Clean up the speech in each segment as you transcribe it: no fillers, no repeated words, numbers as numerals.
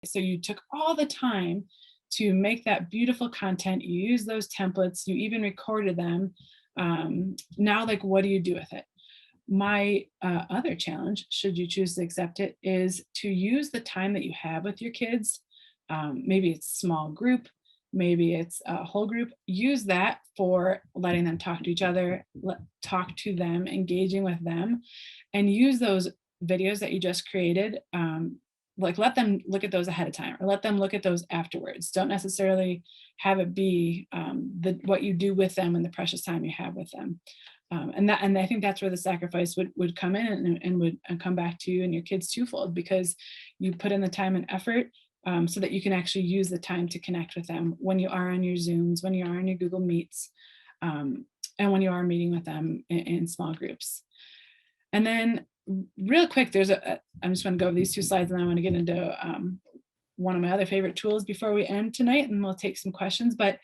So you took all the time to make that beautiful content, you use those templates, you even recorded them. Now, like, what do you do with it? My other challenge, should you choose to accept it, is to use the time that you have with your kids. Maybe it's small group, maybe it's a whole group. Use that for letting them talk to each other, talk to them, engaging with them, and use those videos that you just created. Like, let them look at those ahead of time, or let them look at those afterwards. Don't necessarily have it be what you do with them and the precious time you have with them. And I think that's where the sacrifice would come in, and would come back to you and your kids twofold, because you put in the time and effort, so that you can actually use the time to connect with them when you are on your Zooms, when you are on your Google Meets, and when you are meeting with them in small groups. And then real quick, I'm just going to go over these 2 slides, and then I want to get into one of my other favorite tools before we end tonight, and we'll take some questions. But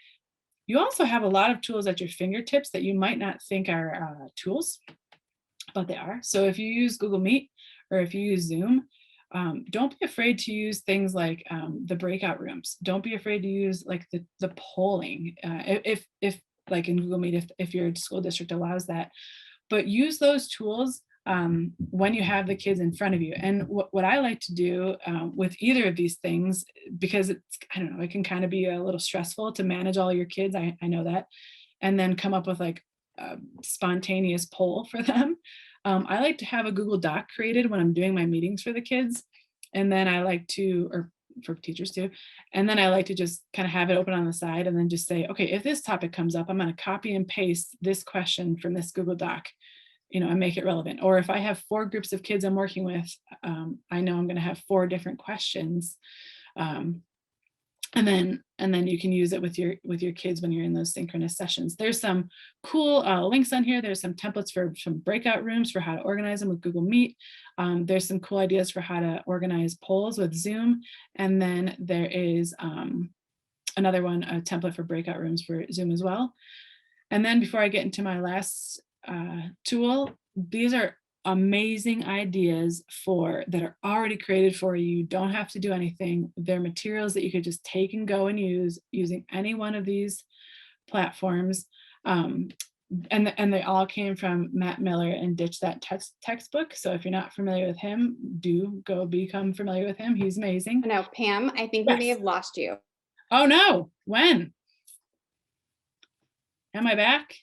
you also have a lot of tools at your fingertips that you might not think are tools, but they are. So if you use Google Meet, or if you use Zoom, don't be afraid to use things like the breakout rooms. Don't be afraid to use like the polling, if like in Google Meet, if your school district allows that. But use those tools when you have the kids in front of you. And what I like to do with either of these things, because it's, I don't know, it can kind of be a little stressful to manage all your kids, I know that, and then come up with like a spontaneous poll for them. I like to have a Google Doc created when I'm doing my meetings for the kids. And then I like to, or for teachers too. And then I like to just kind of have it open on the side, and then just say, okay, if this topic comes up, I'm going to copy and paste this question from this Google Doc, and make it relevant. Or if I have 4 groups of kids I'm working with, I know I'm going to have 4 different questions. And then you can use it with your kids when you're in those synchronous sessions. There's some cool links on here. There's some templates for some breakout rooms for how to organize them with Google Meet. There's some cool ideas for how to organize polls with Zoom. And then there is another one, a template for breakout rooms for Zoom as well. And then before I get into my last tool, these are amazing ideas that are already created for you. You don't have to do anything. They're materials that you could just take and go and use using any one of these platforms. And they all came from Matt Miller and Ditch That Textbook. So if you're not familiar with him, do go become familiar with him. He's amazing. No, Pam, I think we may have lost you. Oh no, when? Am I back?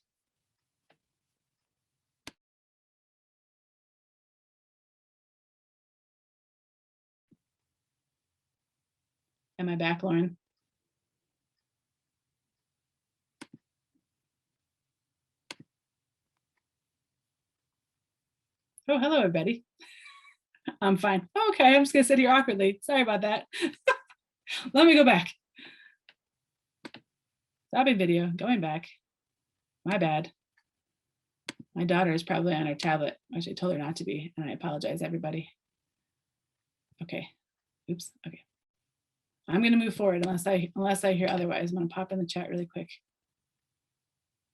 Am I back, Lauren? Oh, hello, everybody. I'm fine. Okay, I'm just gonna sit here awkwardly. Sorry about that. Let me go back. Stopping video, going back. My bad. My daughter is probably on her tablet. Actually, I told her not to be, and I apologize, everybody. Okay. Oops. Okay. I'm gonna move forward unless I hear otherwise. I'm gonna pop in the chat really quick.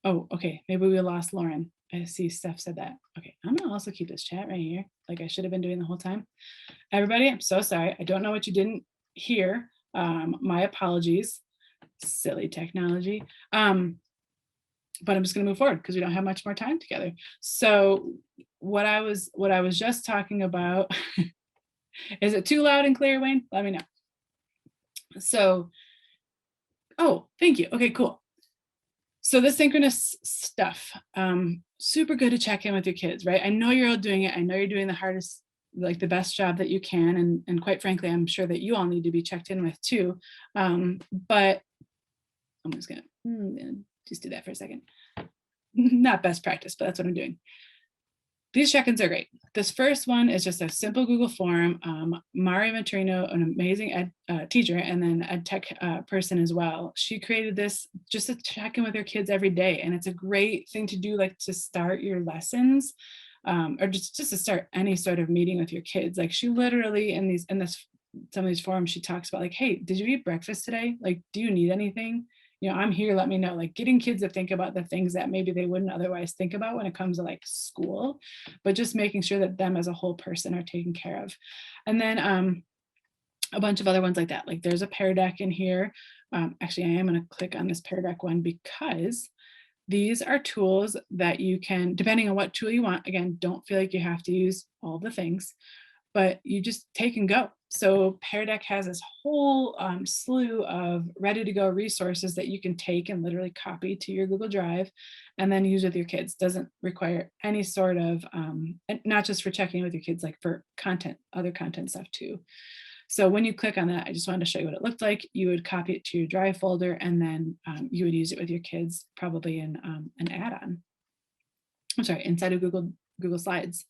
Oh, okay. Maybe we lost Lauren. I see Steph said that. Okay, I'm gonna also keep this chat right here, like I should have been doing the whole time. Everybody, I'm so sorry. I don't know what you didn't hear. My apologies. Silly technology. But I'm just gonna move forward because we don't have much more time together. So what I was just talking about, is it too loud and clear, Wayne? Let me know. So, oh, thank you. Okay, cool. So the synchronous stuff, super good to check in with your kids, right? I know you're all doing it. I know you're doing the hardest, like the best job that you can. And quite frankly, I'm sure that you all need to be checked in with too. But I'm just gonna just do that for a second. Not best practice, but that's what I'm doing. These check-ins are great. This first one is just a simple Google form. Mari Venturino, an amazing teacher and then ed tech person as well. She created this just to check in with her kids every day. And it's a great thing to do, like to start your lessons or just to start any sort of meeting with your kids. Like she literally some of these forums, she talks about like, hey, did you eat breakfast today? Like, do you need anything? I'm here, let me know. Like getting kids to think about the things that maybe they wouldn't otherwise think about when it comes to like school, but just making sure that them as a whole person are taken care of. And then a bunch of other ones like that. Like there's a Pear Deck in here. Actually, I am going to click on this Pear Deck one because these are tools that you can, depending on what tool you want, again, don't feel like you have to use all the things, but you just take and go. So Pear Deck has this whole slew of ready to go resources that you can take and literally copy to your Google Drive and then use with your kids. Doesn't require any sort of, not just for checking with your kids, like for content, other content stuff too. So when you click on that, I just wanted to show you what it looked like. You would copy it to your Drive folder, and then you would use it with your kids, probably in an add-on. I'm sorry, inside of Google Slides.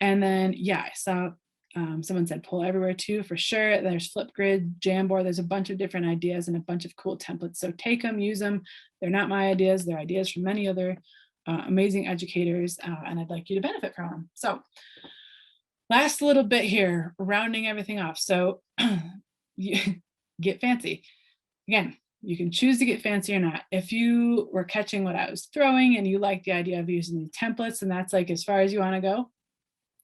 And then, yeah, I saw someone said pull everywhere too, for sure. There's Flipgrid, Jamboard. There's a bunch of different ideas and a bunch of cool templates. So take them, use them. They're not my ideas. They're ideas from many other amazing educators, and I'd like you to benefit from them. So last little bit here, rounding everything off. So you get fancy. Again, you can choose to get fancy or not. If you were catching what I was throwing and you like the idea of using the templates and that's like as far as you want to go,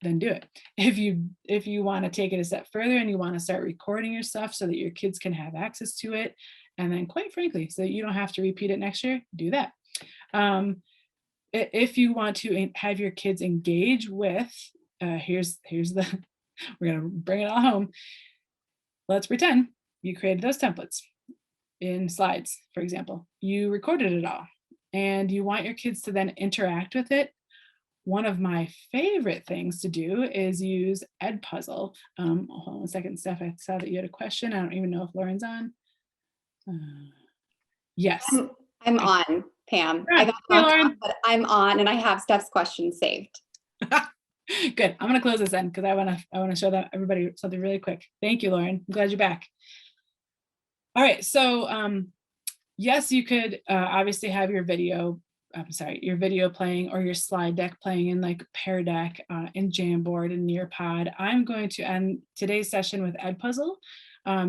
then do it. If you want to take it a step further and you want to start recording your stuff so that your kids can have access to it, and then quite frankly, so that you don't have to repeat it next year, do that. If you want to have your kids engage with, here's the, we're gonna bring it all home. Let's pretend you created those templates in slides, for example. You recorded it all and you want your kids to then interact with it. One of my favorite things to do is use EdPuzzle. Hold on one second, Steph, I saw that you had a question. I don't even know if Lauren's on. Yes. I'm on, Pam. Right. I got Hey, knocked Lauren. off, but I'm on and I have Steph's question saved. Good. I'm going to close this then because I want to show that everybody something really quick. Thank you, Lauren. I'm glad you're back. All right. So yes, you could obviously have your video playing or your slide deck playing in like Pear Deck, in Jamboard and Nearpod. I'm going to end today's session with EdPuzzle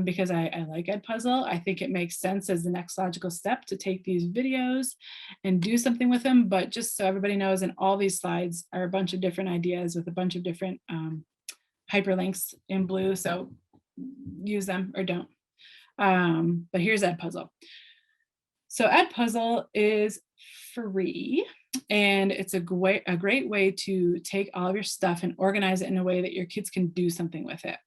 because I like EdPuzzle. I think it makes sense as the next logical step to take these videos and do something with them. But just so everybody knows, in all these slides are a bunch of different ideas with a bunch of different hyperlinks in blue. So use them or don't. But here's EdPuzzle. So EdPuzzle is free, and it's a great way to take all of your stuff and organize it in a way that your kids can do something with it.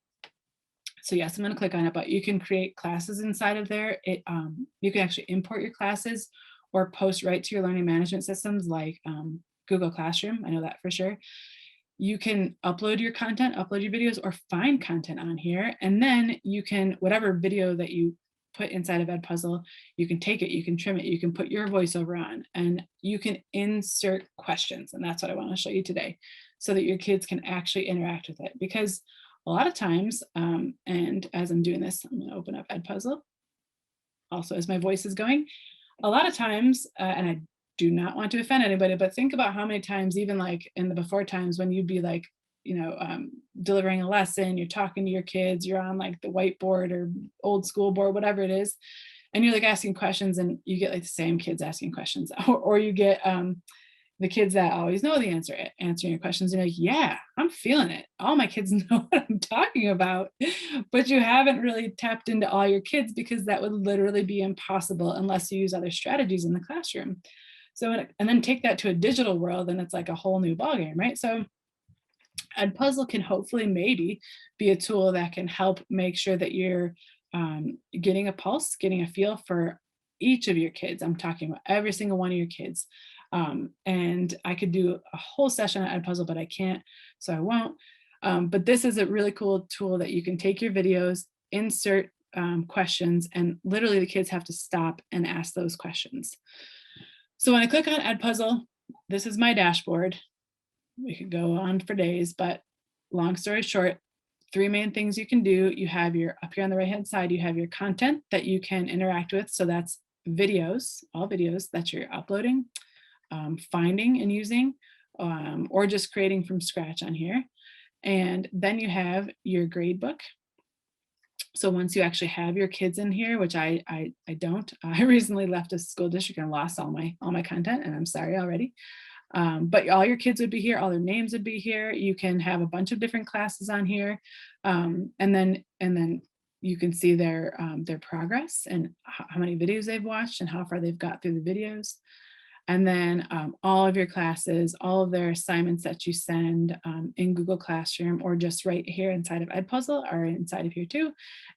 So yes, I'm going to click on it, but you can create classes inside of there. You can actually import your classes or post right to your learning management systems like Google Classroom. I know that for sure. You can upload your content, upload your videos, or find content on here. And then you can, whatever video that you put inside of EdPuzzle, you can take it, you can trim it, you can put your voiceover on, and you can insert questions. And that's what I want to show you today so that your kids can actually interact with it. Because a lot of times, and as I'm doing this, I'm going to open up EdPuzzle. Also, as my voice is going, a lot of times, and I do not want to offend anybody, but think about how many times, even like in the before times when you'd be like, delivering a lesson, you're talking to your kids, you're on like the whiteboard or old school board, whatever it is, and you're like asking questions and you get like the same kids asking questions, or you get the kids that always know the answer, answering your questions, and you're like, yeah, I'm feeling it. All my kids know what I'm talking about, but you haven't really tapped into all your kids because that would literally be impossible unless you use other strategies in the classroom. So, and then take that to a digital world and it's like a whole new ballgame, right? So EdPuzzle can hopefully maybe be a tool that can help make sure that you're getting a pulse, getting a feel for each of your kids. I'm talking about every single one of your kids. And I could do a whole session on EdPuzzle, but I can't, so I won't. But this is a really cool tool that you can take your videos, insert questions, and literally the kids have to stop and ask those questions. So when I click on EdPuzzle, this is my dashboard. We could go on for days, but long story short, 3 main things you can do. You have your, up here on the right hand side, you have your content that you can interact with. So that's videos, all videos that you're uploading, finding and using, or just creating from scratch on here. And then you have your grade book. So once you actually have your kids in here, which I don't, I recently left a school district and lost all my content, and I'm sorry already. But all your kids would be here, all their names would be here. You can have a bunch of different classes on here. And then you can see their progress and how many videos they've watched and how far they've got through the videos. And then all of your classes, all of their assignments that you send in Google Classroom or just right here inside of EdPuzzle are inside of here too.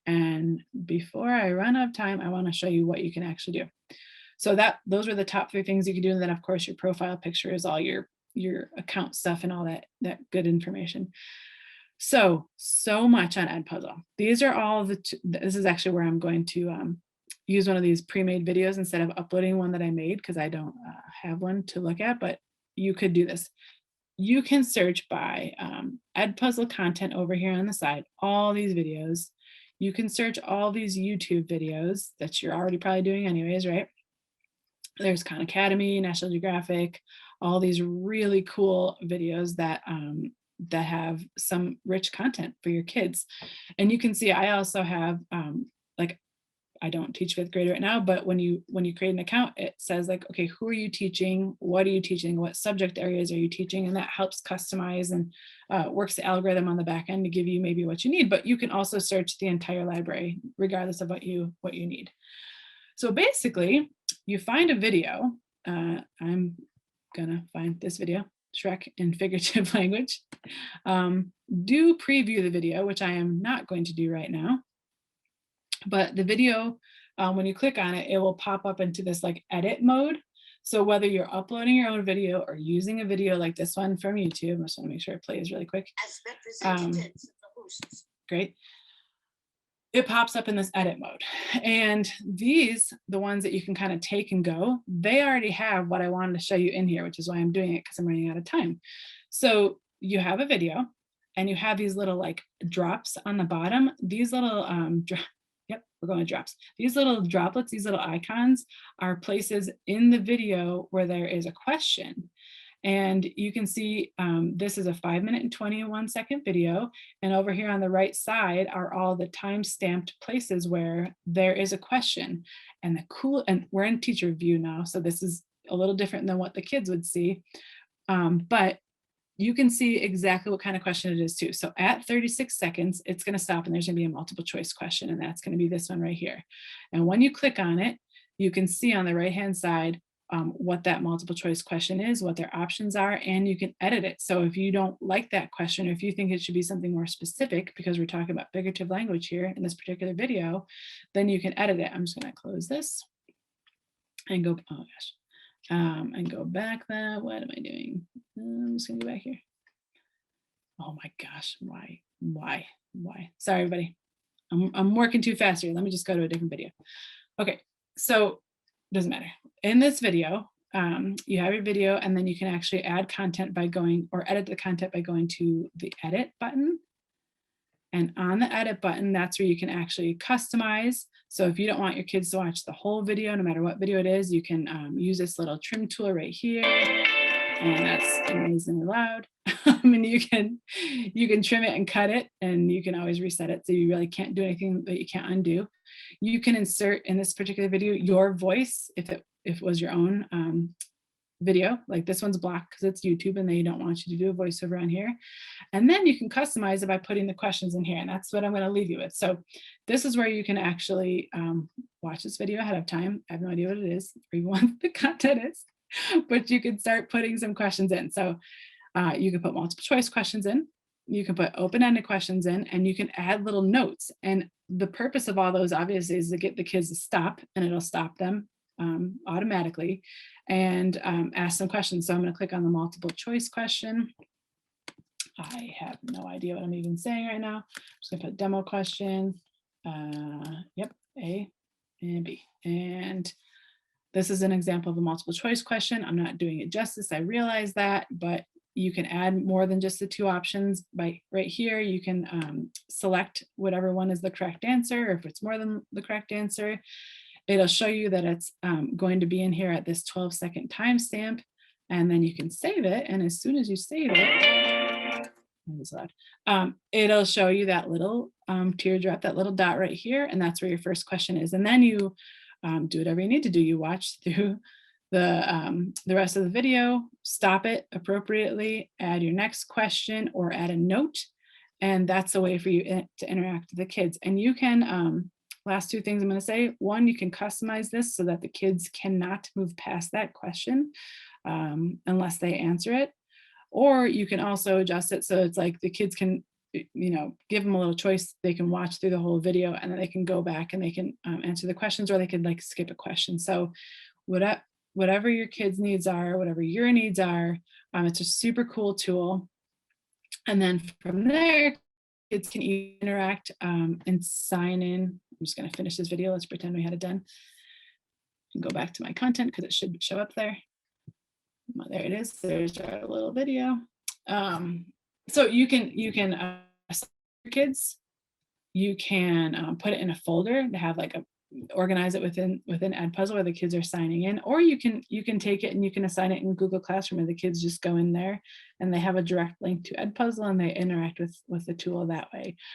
And before I run out of time, I want to show you what you can actually do. So those are the top 3 things you can do. And then of course your profile picture is all your account stuff and all that good information. So much on EdPuzzle. These are all this is actually where I'm going to use one of these pre-made videos instead of uploading one that I made because I don't have one to look at, but you could do this. You can search by EdPuzzle content over here on the side, all these videos. You can search all these YouTube videos that you're already probably doing anyways, right? There's Khan Academy, National Geographic, all these really cool videos that have some rich content for your kids. And you can see I also have like, I don't teach 5th grade right now, but when you create an account, it says like, okay, who are you teaching? What are you teaching? What subject areas are you teaching? And that helps customize and works the algorithm on the back end to give you maybe what you need, but you can also search the entire library regardless of what you need. So basically you find a video. I'm gonna find this video, Shrek in figurative language. Do preview the video, which I am not going to do right now. But the video, when you click on it, it will pop up into this like edit mode. So whether you're uploading your own video or using a video like this one from YouTube, I just want to make sure it plays really quick. As representatives of the hosts. Great. It pops up in this edit mode. And these, the ones that you can kind of take and go, they already have what I wanted to show you in here, which is why I'm doing it because I'm running out of time. So you have a video and you have these little like drops on the bottom. These little yep, we're going to drops. These little droplets, these little icons are places in the video where there is a question. And you can see this is a 5-minute and 21-second video. And over here on the right side are all the time-stamped places where there is a question. And and we're in teacher view now, so this is a little different than what the kids would see. But you can see exactly what kind of question it is too. So at 36 seconds, it's going to stop and there's going to be a multiple choice question, and that's going to be this one right here. And when you click on it, you can see on the right-hand side what that multiple choice question is, what their options are, and you can edit it. So if you don't like that question, or if you think it should be something more specific, because we're talking about figurative language here in this particular video, then you can edit it. I'm just going to close this and go, oh gosh, and go back then. What am I doing? I'm just going to go back here. Oh my gosh, why? Sorry, everybody. I'm working too fast here. Let me just go to a different video. Okay, so doesn't matter. In this video, you have your video, and then you can actually add content by going, or edit the content by going to the edit button. And on the edit button, that's where you can actually customize. So if you don't want your kids to watch the whole video, no matter what video it is, you can use this little trim tool right here. And that's amazingly loud. And you can trim it and cut it, and you can always reset it. So you really can't do anything that you can't undo. You can insert in this particular video your voice if it was your own video. Like this one's blocked because it's YouTube and they don't want you to do a voiceover on here. And then you can customize it by putting the questions in here, and that's what I'm going to leave you with. So this is where you can actually watch this video ahead of time. I have no idea what it is or even what the content is, but you can start putting some questions in. So you can put multiple choice questions in, you can put open-ended questions in, and you can add little notes. And the purpose of all those obviously is to get the kids to stop, and it'll stop them automatically and ask some questions. So I'm going to click on the multiple choice question. I have no idea what I'm even saying right now. I'm just going to put demo question. Yep, A and B. And this is an example of a multiple choice question. I'm not doing it justice, I realize that, but you can add more than just the 2 options. By right here, you can select whatever one is the correct answer, or if it's more than the correct answer. It'll show you that it's going to be in here at this 12-second timestamp, and then you can save it. And as soon as you save it, it'll show you that little teardrop, that little dot right here, and that's where your first question is. And then you do whatever you need to do. You watch through the rest of the video, stop it appropriately, add your next question or add a note, And that's a way for you to interact with the kids. And you can, last two things I'm going to say. One, you can customize this so that the kids cannot move past that question unless they answer it. Or you can also adjust it so it's like the kids can, give them a little choice. They can watch through the whole video and then they can go back and they can answer the questions, or they could like skip a question. So whatever your kids' needs are, whatever your needs are, it's a super cool tool. And then from there, kids can interact and sign in. I'm just going to finish this video. Let's pretend we had it done. And go back to my content because it should show up there. Well, there it is. There's our little video. So you can assign your kids. You can put it in a folder to have like organize it within EdPuzzle where the kids are signing in, or you can take it and you can assign it in Google Classroom where the kids just go in there and they have a direct link to EdPuzzle and they interact with the tool that way.